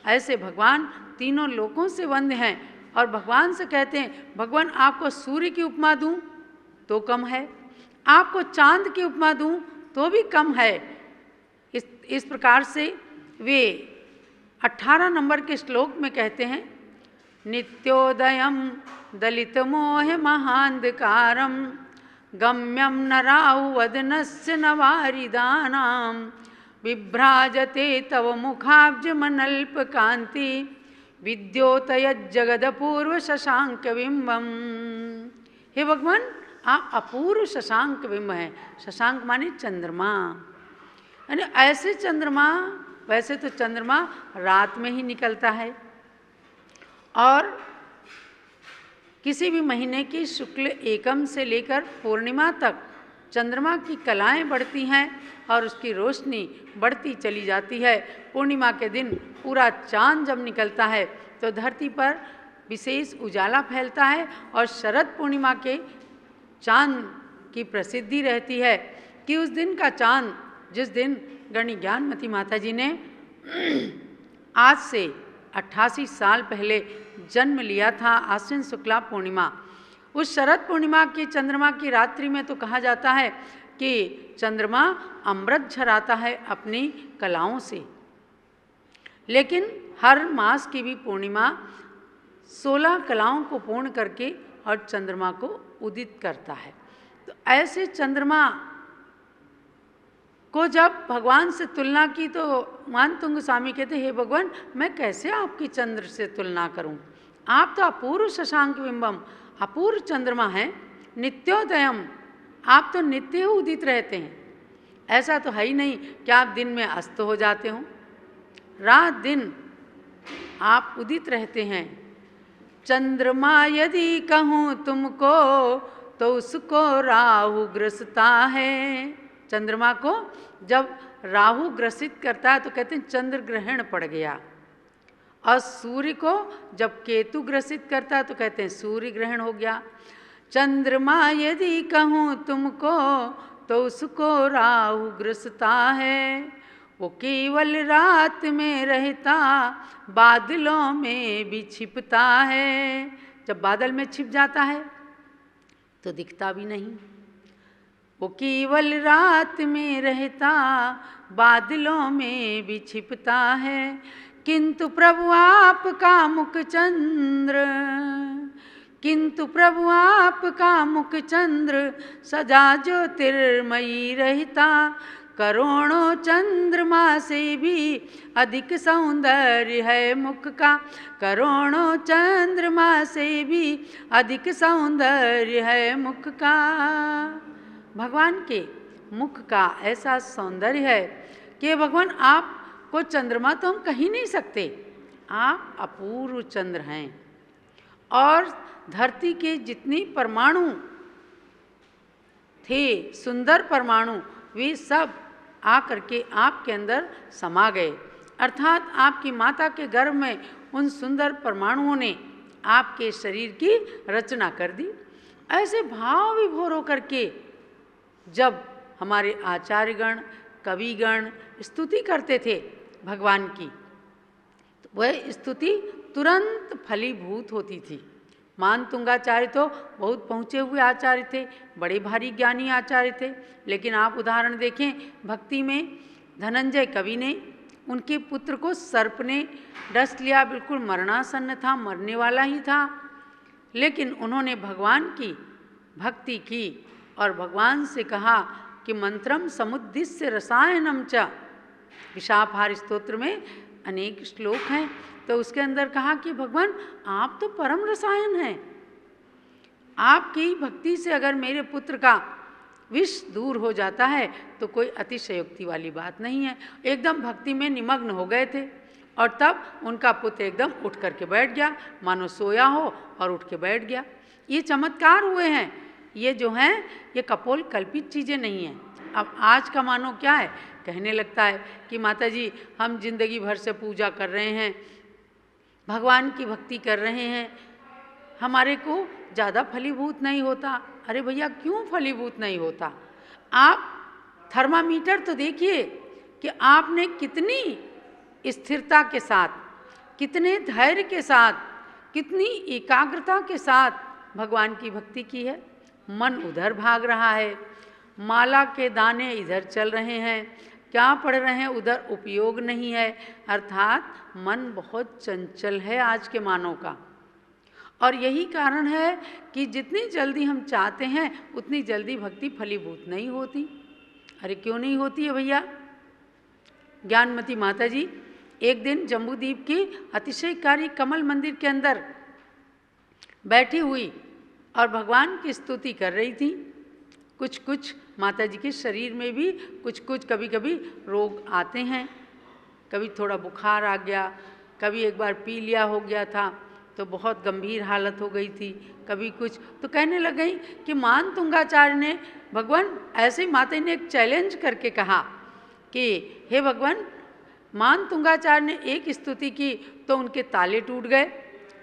ऐसे भगवान तीनों लोकों से वंद्य हैं। और भगवान से कहते हैं, भगवान आपको सूर्य की उपमा दूं तो कम है, आपको चांद की उपमा दूं तो भी कम है। इस प्रकार से वे 18 नंबर के श्लोक में कहते हैं, नित्योदयम दलित मोह महांधकारम गम्यम नराउ वदनस्य नवारिदानाम विभ्राजते तव मुखाब्ज मनल्प कांति विद्योतय जगदपूर्व शशांक बिंबम। हे भगवान, आप अपूर्व शशांक बिंब हैं। शशांक माने चंद्रमा, यानी ऐसे चंद्रमा, वैसे तो चंद्रमा रात में ही निकलता है और किसी भी महीने की शुक्ल एकम से लेकर पूर्णिमा तक चंद्रमा की कलाएं बढ़ती हैं और उसकी रोशनी बढ़ती चली जाती है। पूर्णिमा के दिन पूरा चांद जब निकलता है तो धरती पर विशेष उजाला फैलता है और शरद पूर्णिमा के चांद की प्रसिद्धि रहती है कि उस दिन का चांद, जिस दिन गणी ज्ञानमती माता जी ने आज से 88 साल पहले जन्म लिया था, आश्विन शुक्ला पूर्णिमा, उस शरद पूर्णिमा की चंद्रमा की रात्रि में तो कहा जाता है कि चंद्रमा अमृत झराता है अपनी कलाओं से। लेकिन हर मास की भी पूर्णिमा 16 कलाओं को पूर्ण करके और चंद्रमा को उदित करता है। तो ऐसे चंद्रमा को जब भगवान से तुलना की तो मानतुंग स्वामी कहते, हे भगवान, मैं कैसे आपकी चंद्र से तुलना करूं? आप तो अपूर्व शशांक बिंबम, अपूर्व चंद्रमा हैं। नित्योदयम, आप तो नित्य ही उदित रहते हैं। ऐसा तो है ही नहीं कि आप दिन में अस्त हो जाते हो, रात दिन आप उदित रहते हैं। चंद्रमा यदि कहूँ तुमको तो उसको राहु ग्रसता है। चंद्रमा को जब राहु ग्रसित करता है तो कहते हैं चंद्र ग्रहण पड़ गया, और सूर्य को जब केतु ग्रसित करता है तो कहते हैं सूर्य ग्रहण हो गया। चंद्रमा यदि कहूँ तुमको तो उसको राहु ग्रसता है, वो केवल रात में रहता बादलों में भी छिपता है। जब बादल में छिप जाता है तो दिखता भी नहीं। वो केवल रात में रहता बादलों में भी छिपता है, किंतु प्रभु आपका मुख चंद्र, किंतु प्रभु आपका मुख चंद्र सदा ज्योतिर्मयी रहता। करोड़ों चंद्रमा से भी अधिक सौंदर्य है मुख का, करोड़ों चंद्रमा से भी अधिक सौंदर्य है मुख का। भगवान के मुख का ऐसा सौंदर्य है कि भगवान आपको चंद्रमा तो हम कहीं नहीं सकते, आप अपूर्व चंद्र हैं। और धरती के जितनी परमाणु थे, सुंदर परमाणु, वे सब आकर के आपके अंदर समा गए। अर्थात आपकी माता के गर्भ में उन सुंदर परमाणुओं ने आपके शरीर की रचना कर दी। ऐसे भाव विभोर होकर के जब हमारे आचार्यगण, कविगण स्तुति करते थे भगवान की, तो वह स्तुति तुरंत फलीभूत होती थी। मानतुंगाचार्य तो बहुत पहुँचे हुए आचार्य थे, बड़े भारी ज्ञानी आचार्य थे, लेकिन आप उदाहरण देखें भक्ति में धनंजय कवि ने, उनके पुत्र को सर्प ने डस लिया, बिल्कुल मरणासन्न था, मरने वाला ही था, लेकिन उन्होंने भगवान की भक्ति की और भगवान से कहा कि मंत्रम समुद्दिश्य रसायनम च, विशाफहार स्तोत्र में अनेक श्लोक हैं, तो उसके अंदर कहा कि भगवान आप तो परम रसायन हैं, आपकी भक्ति से अगर मेरे पुत्र का विष दूर हो जाता है तो कोई अतिशयोक्ति वाली बात नहीं है। एकदम भक्ति में निमग्न हो गए थे और तब उनका पुत्र एकदम उठ करके बैठ गया, मानो सोया हो और उठ के बैठ गया। ये चमत्कार हुए हैं, ये जो हैं ये कपोल कल्पित चीज़ें नहीं हैं। अब आज का मानो क्या है, कहने लगता है कि माता जी हम जिंदगी भर से पूजा कर रहे हैं, भगवान की भक्ति कर रहे हैं, हमारे को ज़्यादा फलीभूत नहीं होता। अरे भैया क्यों फलीभूत नहीं होता? आप थर्मामीटर तो देखिए कि आपने कितनी स्थिरता के साथ, कितने धैर्य के साथ, कितनी एकाग्रता के साथ भगवान की भक्ति की है। मन उधर भाग रहा है, माला के दाने इधर चल रहे हैं, क्या पढ़ रहे हैं उधर उपयोग नहीं है। अर्थात मन बहुत चंचल है आज के मानव का, और यही कारण है कि जितनी जल्दी हम चाहते हैं उतनी जल्दी भक्ति फलीभूत नहीं होती। अरे क्यों नहीं होती है भैया? ज्ञानमती माता जी एक दिन जम्बूद्वीप की अतिशयकारी कमल मंदिर के अंदर बैठी हुई और भगवान की स्तुति कर रही थी। कुछ कुछ माता जी के शरीर में भी कुछ कुछ कभी कभी रोग आते हैं, कभी थोड़ा बुखार आ गया, कभी एक बार पी लिया हो गया था तो बहुत गंभीर हालत हो गई थी, कभी कुछ। तो कहने लग गई कि मानतुंगाचार्य ने, भगवान ऐसे ही माता ने एक चैलेंज करके कहा कि हे भगवान, मानतुंगाचार्य ने एक स्तुति की तो उनके ताले टूट गए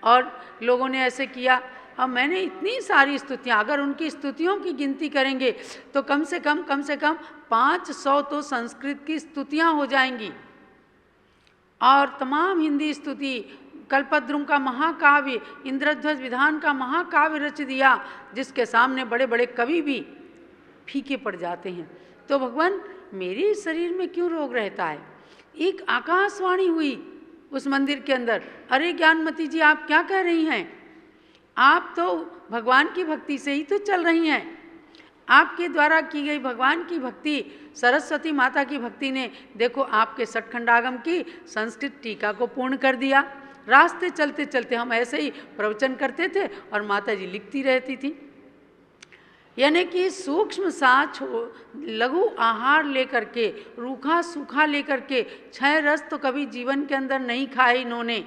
और लोगों ने ऐसे किया। अब मैंने इतनी सारी स्तुतियाँ, अगर उनकी स्तुतियों की गिनती करेंगे तो कम से कम 500 तो संस्कृत की स्तुतियाँ हो जाएंगी, और तमाम हिंदी स्तुति, कल्पद्रुम का महाकाव्य, इंद्रध्वज विधान का महाकाव्य रच दिया, जिसके सामने बड़े बड़े कवि भी फीके पड़ जाते हैं। तो भगवान मेरे शरीर में क्यों रोग रहता है? एक आकाशवाणी हुई उस मंदिर के अंदर, अरे ज्ञानमती जी आप क्या कह रही हैं? आप तो भगवान की भक्ति से ही तो चल रही हैं। आपके द्वारा की गई भगवान की भक्ति, सरस्वती माता की भक्ति ने देखो आपके सठखंडागम की संस्कृत टीका को पूर्ण कर दिया। रास्ते चलते चलते हम ऐसे ही प्रवचन करते थे और माता जी लिखती रहती थी। यानी कि सूक्ष्म सा लघु आहार लेकर के, रूखा सूखा लेकर के, 6 रस तो कभी जीवन के अंदर नहीं खाए इन्होंने।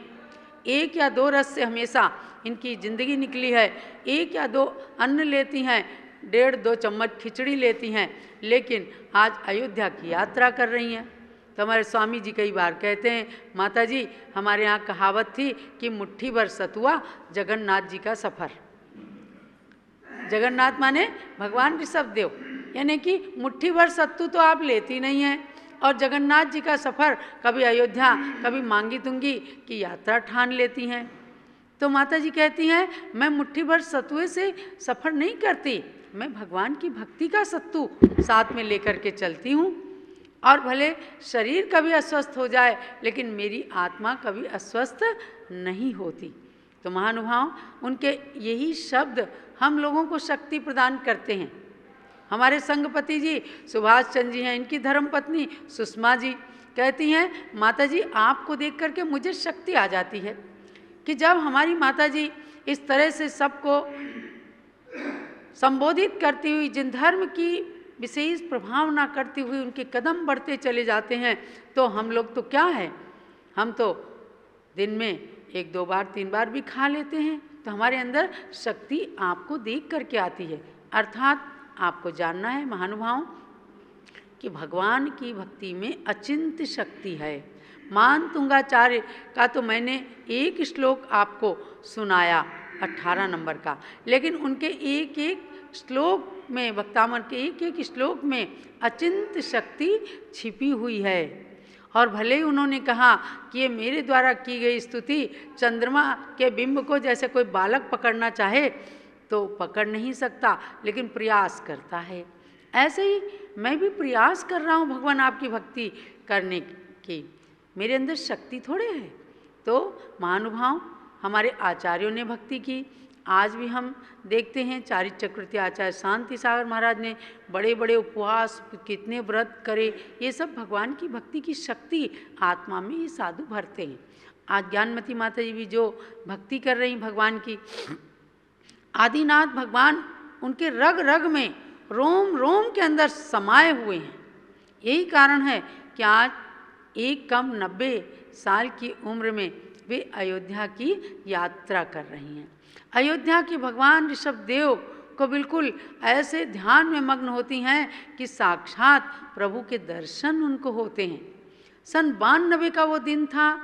1 या 2 रस से हमेशा इनकी जिंदगी निकली है। 1 या 2 अन्न लेती हैं, 1.5-2 चम्मच खिचड़ी लेती हैं, लेकिन आज अयोध्या की यात्रा कर रही हैं। तो हमारे स्वामी जी कई बार कहते हैं, माता जी हमारे यहाँ कहावत थी कि मुट्ठी भर सतुआ जगन्नाथ जी का सफ़र। जगन्नाथ माने भगवान ऋषभदेव, यानी कि मुट्ठी भर सत्तू तो आप लेती नहीं हैं, और जगन्नाथ जी का सफ़र कभी अयोध्या कभी मांगी तुंगी की यात्रा ठान लेती हैं। तो माता जी कहती हैं, मैं मुट्ठी भर सत्तुए से सफ़र नहीं करती, मैं भगवान की भक्ति का सत्तू साथ में लेकर के चलती हूँ। और भले शरीर कभी अस्वस्थ हो जाए, लेकिन मेरी आत्मा कभी अस्वस्थ नहीं होती। तो महानुभाव, उनके यही शब्द हम लोगों को शक्ति प्रदान करते हैं। हमारे संघपति जी सुभाष चंद्र जी हैं, इनकी धर्मपत्नी सुषमा जी कहती हैं, माता जी आपको देख करके मुझे शक्ति आ जाती है कि जब हमारी माता जी इस तरह से सबको संबोधित करती हुई, जिन धर्म की विशेष प्रभाव ना करती हुई उनके कदम बढ़ते चले जाते हैं, तो हम लोग तो क्या है, हम तो दिन में 1-2 बार 3 बार भी खा लेते हैं। तो हमारे अंदर शक्ति आपको देख करके आती है। अर्थात आपको जानना है महानुभाव कि भगवान की भक्ति में अचिंत्य शक्ति है। मान तुंगाचार्य का तो मैंने एक श्लोक आपको सुनाया 18 नंबर का, लेकिन उनके एक एक श्लोक में, भक्तामन के एक एक श्लोक में अचिंत्य शक्ति छिपी हुई है। और भले ही उन्होंने कहा कि ये मेरे द्वारा की गई स्तुति चंद्रमा के बिंब को जैसे कोई बालक पकड़ना चाहे तो पकड़ नहीं सकता, लेकिन प्रयास करता है। ऐसे ही मैं भी प्रयास कर रहा हूँ भगवान आपकी भक्ति करने की, मेरे अंदर शक्ति थोड़े है। तो महानुभाव, हमारे आचार्यों ने भक्ति की। आज भी हम देखते हैं चारित्र चक्रवर्ती आचार्य शांति सागर महाराज ने बड़े बड़े उपवास, कितने व्रत करे, ये सब भगवान की भक्ति की शक्ति आत्मा में ये साधु भरते हैं। आज ज्ञानमती माता जी भी जो भक्ति कर रही भगवान की, आदिनाथ भगवान उनके रग रग में, रोम रोम के अंदर समाये हुए हैं। यही कारण है कि आज एक कम 90 साल की उम्र में वे अयोध्या की यात्रा कर रही हैं। अयोध्या के भगवान ऋषभदेव को बिल्कुल ऐसे ध्यान में मग्न होती हैं कि साक्षात प्रभु के दर्शन उनको होते हैं। सन 92 का वो दिन था,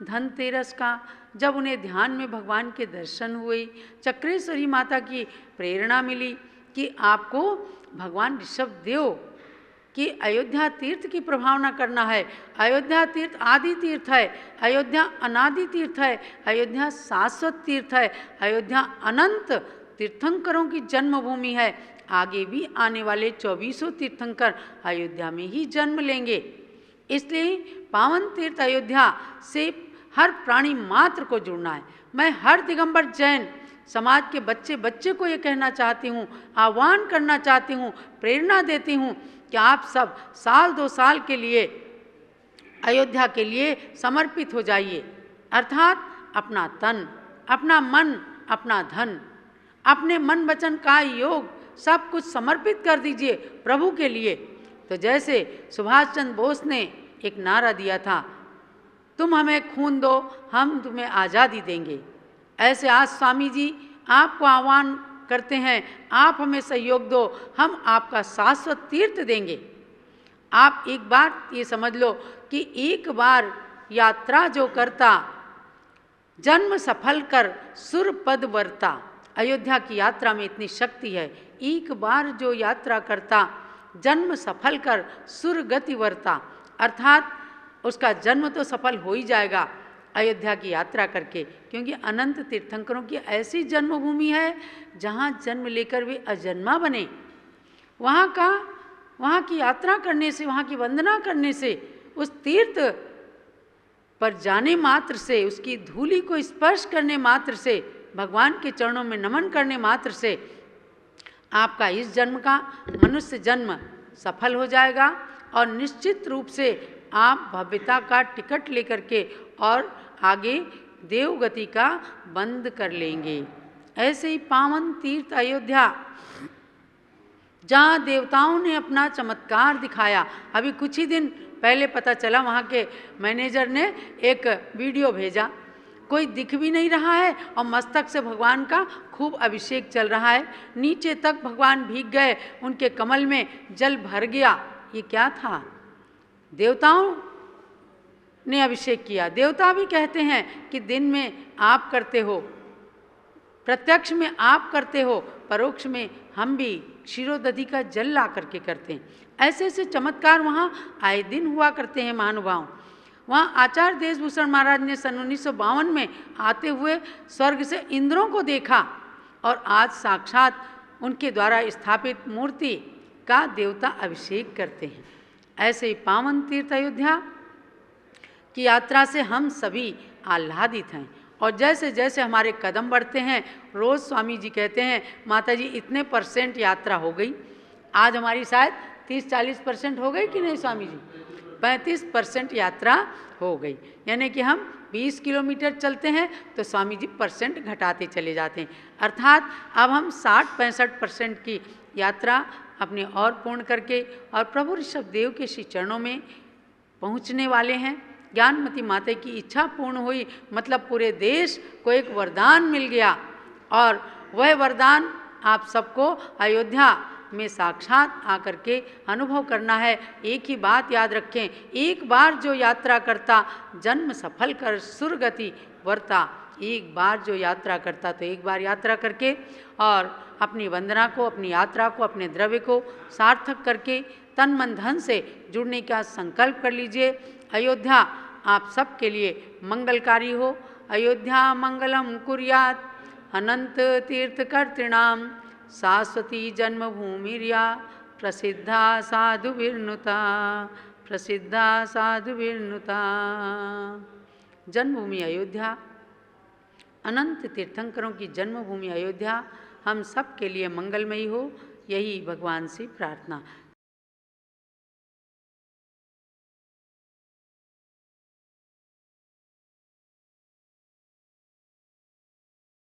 धनतेरस का, जब उन्हें ध्यान में भगवान के दर्शन हुए। चक्रेश्वरी माता की प्रेरणा मिली कि आपको भगवान ऋषभदेव कि अयोध्या तीर्थ की प्रभावना करना है। अयोध्या तीर्थ आदि तीर्थ है, अयोध्या अनादि तीर्थ है, अयोध्या शाश्वत तीर्थ है, अयोध्या अनंत तीर्थंकरों की जन्मभूमि है। आगे भी आने वाले 2400 तीर्थंकर अयोध्या में ही जन्म लेंगे। इसलिए पावन तीर्थ अयोध्या से हर प्राणी मात्र को जुड़ना है। मैं हर दिगंबर जैन समाज के बच्चे बच्चे को ये कहना चाहती हूँ, आह्वान करना चाहती हूँ, प्रेरणा देती हूँ कि आप सब साल 2 साल के लिए अयोध्या के लिए समर्पित हो जाइए। अर्थात अपना तन, अपना मन, अपना धन, अपने मन वचन का योग सब कुछ समर्पित कर दीजिए प्रभु के लिए। तो जैसे सुभाष चंद्र बोस ने एक नारा दिया था, तुम हमें खून दो, हम तुम्हें आज़ादी देंगे। ऐसे आज स्वामी जी आपको आह्वान करते हैं, आप हमें सहयोग दो, हम आपका शाश्वत तीर्थ देंगे। आप एक बार ये समझ लो कि एक बार यात्रा जो करता, जन्म सफल कर सुर पद वर्ता। अयोध्या की यात्रा में इतनी शक्ति है, एक बार जो यात्रा करता, जन्म सफल कर सुर गति वर्ता। अर्थात उसका जन्म तो सफल हो ही जाएगा अयोध्या की यात्रा करके, क्योंकि अनंत तीर्थंकरों की ऐसी जन्मभूमि है जहाँ जन्म लेकर वे अजन्मा बने। वहाँ की यात्रा करने से, वहाँ की वंदना करने से, उस तीर्थ पर जाने मात्र से, उसकी धूलि को स्पर्श करने मात्र से, भगवान के चरणों में नमन करने मात्र से आपका इस जन्म का मनुष्य जन्म सफल हो जाएगा और निश्चित रूप से आप भव्यता का टिकट लेकर के और आगे देवगति का बंद कर लेंगे। ऐसे ही पावन तीर्थ अयोध्या, जहाँ देवताओं ने अपना चमत्कार दिखाया। अभी कुछ ही दिन पहले पता चला, वहाँ के मैनेजर ने एक वीडियो भेजा, कोई दिख भी नहीं रहा है और मस्तक से भगवान का खूब अभिषेक चल रहा है। नीचे तक भगवान भीग गए, उनके कमल में जल भर गया। ये क्या था? देवताओं ने अभिषेक किया। देवता भी कहते हैं कि दिन में आप करते हो, प्रत्यक्ष में आप करते हो, परोक्ष में हम भी क्षीरोदधि का जल ला करके करते हैं। ऐसे ऐसे चमत्कार वहाँ आए दिन हुआ करते हैं महानुभाव। वहाँ आचार्य देशभूषण महाराज ने सन 1952 में आते हुए स्वर्ग से इंद्रों को देखा और आज साक्षात उनके द्वारा स्थापित मूर्ति का देवता अभिषेक करते हैं। ऐसे ही पावन तीर्थ अयोध्या की यात्रा से हम सभी आह्लादित हैं और जैसे जैसे हमारे कदम बढ़ते हैं, रोज़ स्वामी जी कहते हैं माता जी इतने % यात्रा हो गई। आज हमारी शायद 30-40% हो गई कि नहीं स्वामी जी? 35% यात्रा हो गई। यानी कि हम 20 किलोमीटर चलते हैं तो स्वामी जी % घटाते चले जाते हैं। अर्थात अब हम 60-65% की यात्रा अपने और पूर्ण करके और प्रभु ऋषभदेव के श्री चरणों में पहुँचने वाले हैं। ज्ञानमती माता की इच्छा पूर्ण हुई, मतलब पूरे देश को एक वरदान मिल गया और वह वरदान आप सबको अयोध्या में साक्षात आकर के अनुभव करना है। एक ही बात याद रखें, एक बार जो यात्रा करता जन्म सफल कर सुरगति वर्ता। एक बार जो यात्रा करता तो एक बार यात्रा करके और अपनी वंदना को, अपनी यात्रा को, अपने द्रव्य को सार्थक करके तन मन धन से जुड़ने का संकल्प कर लीजिए। अयोध्या आप सबके लिए मंगलकारी हो। अयोध्या मंगलम कुर्यात अनंत तीर्थकर्तृणाम शाश्वती जन्मभूमिर्या प्रसिद्धा साधुभिर्नुता, प्रसिद्धा साधुभिर्नुता। जन्मभूमि अयोध्या, अनंत तीर्थंकरों की जन्मभूमि अयोध्या हम सब के लिए मंगलमयी हो, यही भगवान से प्रार्थना।